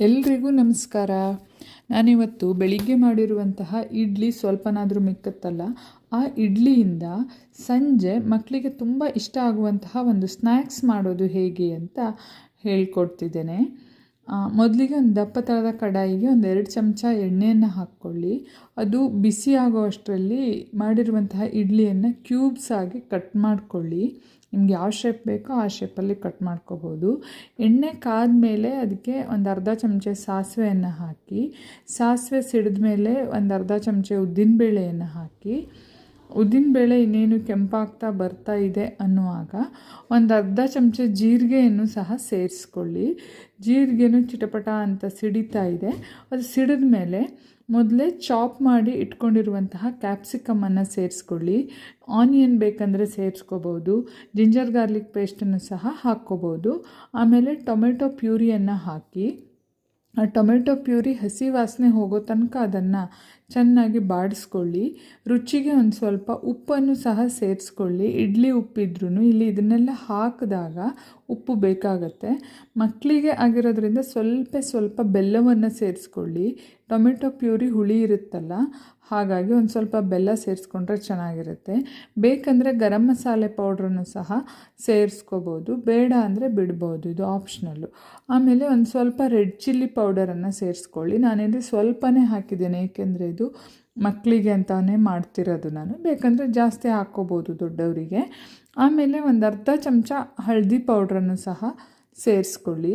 ಎಲ್ರಿಗೂ ನಮಸ್ಕಾರ. ನಾನಿವತ್ತು ಬೆಳಿಗ್ಗೆ ಮಾಡಿರುವಂತಹ ಇಡ್ಲಿ ಸ್ವಲ್ಪನಾದರೂ ಮಿಕ್ಕತ್ತಲ್ಲ, ಆ ಇಡ್ಲಿಯಿಂದ ಸಂಜೆ ಮಕ್ಕಳಿಗೆ ತುಂಬ ಇಷ್ಟ ಆಗುವಂತಹ ಒಂದು ಸ್ನ್ಯಾಕ್ಸ್ ಮಾಡೋದು ಹೇಗೆ ಅಂತ ಹೇಳ್ಕೊಡ್ತಿದ್ದೇನೆ. ಮೊದಲಿಗೆ ಒಂದು ದಪ್ಪ ತಳದ ಕಡಾಯಿಗೆ 2 ಚಮಚ ಎಣ್ಣೆಯನ್ನು ಹಾಕ್ಕೊಳ್ಳಿ. ಅದು ಬಿಸಿ ಆಗೋ ಅಷ್ಟರಲ್ಲಿ ಮಾಡಿರುವಂತಹ ಇಡ್ಲಿಯನ್ನು ಕ್ಯೂಬ್ಸ್ ಆಗಿ ಕಟ್ ಮಾಡಿಕೊಳ್ಳಿ. ನಿಮ್ಗೆ ಯಾವ ಶೇಪ್ ಬೇಕೋ ಆ ಶೇಪಲ್ಲಿ ಕಟ್ ಮಾಡ್ಕೋಬೋದು. ಎಣ್ಣೆ ಕಾದ ಮೇಲೆ ಅದಕ್ಕೆ ಅರ್ಧ ಚಮಚ ಸಾಸಿವೆಯನ್ನು ಹಾಕಿ, ಸಾಸಿವೆ ಸಿಡಿದ ಮೇಲೆ ಅರ್ಧ ಚಮಚ ಉದ್ದಿನಬೇಳೆಯನ್ನು ಹಾಕಿ, ಉದ್ದಿನಬೇಳೆ ಇನ್ನೇನು ಕೆಂಪಾಗ್ತಾ ಬರ್ತಾ ಇದೆ ಅನ್ನುವಾಗ ಅರ್ಧ ಚಮಚ ಜೀರಿಗೆಯನ್ನು ಸಹ ಸೇರಿಸ್ಕೊಳ್ಳಿ. ಜೀರಿಗೆನೂ ಚಿಟಪಟ ಅಂತ ಸಿಡಿತಾ ಇದೆ. ಅದು ಸಿಡಿದ ಮೇಲೆ ಮೊದಲೇ ಚಾಪ್ ಮಾಡಿ ಇಟ್ಕೊಂಡಿರುವಂತಹ ಕ್ಯಾಪ್ಸಿಕಮನ್ನು ಸೇರಿಸ್ಕೊಳ್ಳಿ. ಆನಿಯನ್ ಬೇಕಂದರೆ ಸೇರಿಸ್ಕೋಬೋದು. ಜಿಂಜರ್ ಗಾರ್ಲಿಕ್ ಪೇಸ್ಟನ್ನು ಸಹ ಹಾಕ್ಕೋಬೋದು. ಆಮೇಲೆ ಟೊಮೆಟೊ ಪ್ಯೂರಿಯನ್ನು ಹಾಕಿ, ಆ ಟೊಮೆಟೊ ಪ್ಯೂರಿ ಹಸಿ ವಾಸನೆ ಹೋಗೋ ತನಕ ಅದನ್ನು ಚೆನ್ನಾಗಿ ಬಾಡಿಸ್ಕೊಳ್ಳಿ. ರುಚಿಗೆ ಒಂದು ಸ್ವಲ್ಪ ಉಪ್ಪನ್ನು ಸಹ ಸೇರಿಸ್ಕೊಳ್ಳಿ. ಇಡ್ಲಿ ಉಪ್ಪಿದ್ರೂ ಇಲ್ಲಿ ಇದನ್ನೆಲ್ಲ ಹಾಕಿದಾಗ ಉಪ್ಪು ಬೇಕಾಗತ್ತೆ. ಮಕ್ಕಳಿಗೆ ಆಗಿರೋದ್ರಿಂದ ಸ್ವಲ್ಪ ಬೆಲ್ಲವನ್ನು ಸೇರಿಸ್ಕೊಳ್ಳಿ. ಟೊಮೆಟೊ ಪ್ಯೂರಿ ಹುಳಿ ಇರುತ್ತಲ್ಲ, ಹಾಗಾಗಿ ಒಂದು ಸ್ವಲ್ಪ ಬೆಲ್ಲ ಸೇರಿಸ್ಕೊಂಡ್ರೆ ಚೆನ್ನಾಗಿರುತ್ತೆ. ಬೇಕಂದರೆ ಗರಂ ಮಸಾಲೆ ಪೌಡ್ರನ್ನು ಸಹ ಸೇರಿಸ್ಕೋಬೋದು, ಬೇಡ ಅಂದರೆ ಬಿಡ್ಬೋದು, ಇದು ಆಪ್ಷನಲ್ಲು. ಆಮೇಲೆ ಒಂದು ಸ್ವಲ್ಪ ರೆಡ್ ಚಿಲ್ಲಿ ಪೌಡರನ್ನು ಸೇರಿಸ್ಕೊಳ್ಳಿ. ನಾನಿಲ್ಲಿ ಸ್ವಲ್ಪನೇ ಹಾಕಿದ್ದೇನೆ, ಏಕೆಂದರೆ ಇದು ಮಕ್ಕಳಿಗೆ ಅಂತಲೇ ಮಾಡ್ತಿರೋದು ನಾನು. ಬೇಕಂದರೆ ಜಾಸ್ತಿ ಹಾಕ್ಕೋಬೋದು ದೊಡ್ಡವರಿಗೆ. ಆಮೇಲೆ ಅರ್ಧ ಚಮಚ ಹಳದಿ ಪೌಡ್ರನ್ನು ಸಹ ಸೇರಿಸ್ಕೊಳ್ಳಿ.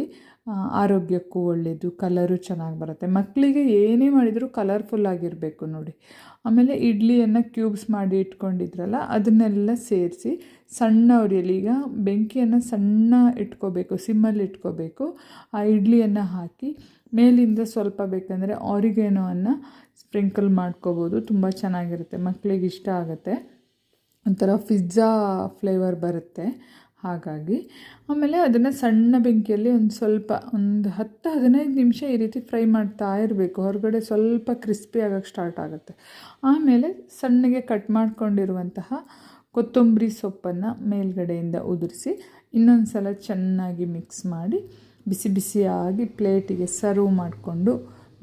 ಆರೋಗ್ಯಕ್ಕೂ ಒಳ್ಳೆಯದು, ಕಲರು ಚೆನ್ನಾಗಿ ಬರುತ್ತೆ. ಮಕ್ಕಳಿಗೆ ಏನೇ ಮಾಡಿದರೂ ಕಲರ್ಫುಲ್ ಆಗಿರಬೇಕು ನೋಡಿ. ಆಮೇಲೆ ಇಡ್ಲಿಯನ್ನು ಕ್ಯೂಬ್ಸ್ ಮಾಡಿ ಇಟ್ಕೊಂಡಿದ್ರಲ್ಲ, ಅದನ್ನೆಲ್ಲ ಸೇರಿಸಿ ಸಣ್ಣ ಉರಿಯಲ್ಲಿ, ಈಗ ಬೆಂಕಿಯನ್ನು ಸಣ್ಣ ಇಟ್ಕೋಬೇಕು, ಸಿಮ್ಮಲ್ಲಿ ಇಟ್ಕೋಬೇಕು. ಆ ಇಡ್ಲಿಯನ್ನು ಹಾಕಿ ಮೇಲಿಂದ ಸ್ವಲ್ಪ ಬೇಕಂದರೆ ಆರಿಗೇನೋವನ್ನು ಸ್ಪ್ರಿಂಕಲ್ ಮಾಡ್ಕೋಬೋದು. ತುಂಬ ಚೆನ್ನಾಗಿರುತ್ತೆ, ಮಕ್ಕಳಿಗೆ ಇಷ್ಟ ಆಗುತ್ತೆ. ಒಂಥರ ಪಿಜ್ಜಾ ಫ್ಲೇವರ್ ಬರುತ್ತೆ ಹಾಗಾಗಿ. ಆಮೇಲೆ ಅದನ್ನು ಸಣ್ಣ ಬೆಂಕಿಯಲ್ಲಿ ಒಂದು 10-15 ನಿಮಿಷ ಈ ರೀತಿ ಫ್ರೈ ಮಾಡ್ತಾ ಇರಬೇಕು. ಹೊರಗಡೆ ಸ್ವಲ್ಪ ಕ್ರಿಸ್ಪಿ ಆಗೋಕ್ಕೆ ಸ್ಟಾರ್ಟ್ ಆಗುತ್ತೆ. ಆಮೇಲೆ ಸಣ್ಣಗೆ ಕಟ್ ಮಾಡ್ಕೊಂಡಿರುವಂತಹ ಕೊತ್ತಂಬರಿ ಸೊಪ್ಪನ್ನು ಮೇಲ್ಗಡೆಯಿಂದ ಉದುರಿಸಿ ಇನ್ನೊಂದು ಸಲ ಚೆನ್ನಾಗಿ ಮಿಕ್ಸ್ ಮಾಡಿ ಬಿಸಿ ಬಿಸಿಯಾಗಿ ಪ್ಲೇಟಿಗೆ ಸರ್ವ್ ಮಾಡಿಕೊಂಡು,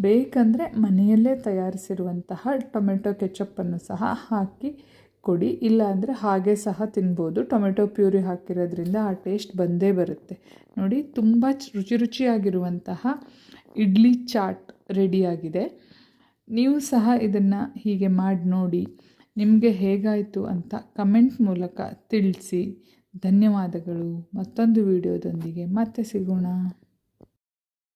ಬೇಕಂದರೆ ಮನೆಯಲ್ಲೇ ತಯಾರಿಸಿರುವಂತಹ ಟೊಮೆಟೊ ಕೆಚಪ್ಪನ್ನು ಸಹ ಹಾಕಿ ಕೊಡಿ. ಇಲ್ಲ ಅಂದರೆ ಹಾಗೆ ಸಹ ತಿನ್ಬೋದು. ಟೊಮೆಟೊ ಪ್ಯೂರಿ ಹಾಕಿರೋದ್ರಿಂದ ಆ ಟೇಸ್ಟ್ ಬಂದೇ ಬರುತ್ತೆ ನೋಡಿ. ತುಂಬ ರುಚಿಯಾಗಿರುವಂತಹ ಇಡ್ಲಿ ಚಾಟ್ ರೆಡಿಯಾಗಿದೆ. ನೀವು ಸಹ ಇದನ್ನು ಹೀಗೆ ಮಾಡಿ ನೋಡಿ. ನಿಮಗೆ ಹೇಗಾಯಿತು ಅಂತ ಕಮೆಂಟ್ ಮೂಲಕ ತಿಳಿಸಿ. ಧನ್ಯವಾದಗಳು. ಮತ್ತೊಂದು ವಿಡಿಯೋದೊಂದಿಗೆ ಮತ್ತೆ ಸಿಗೋಣ.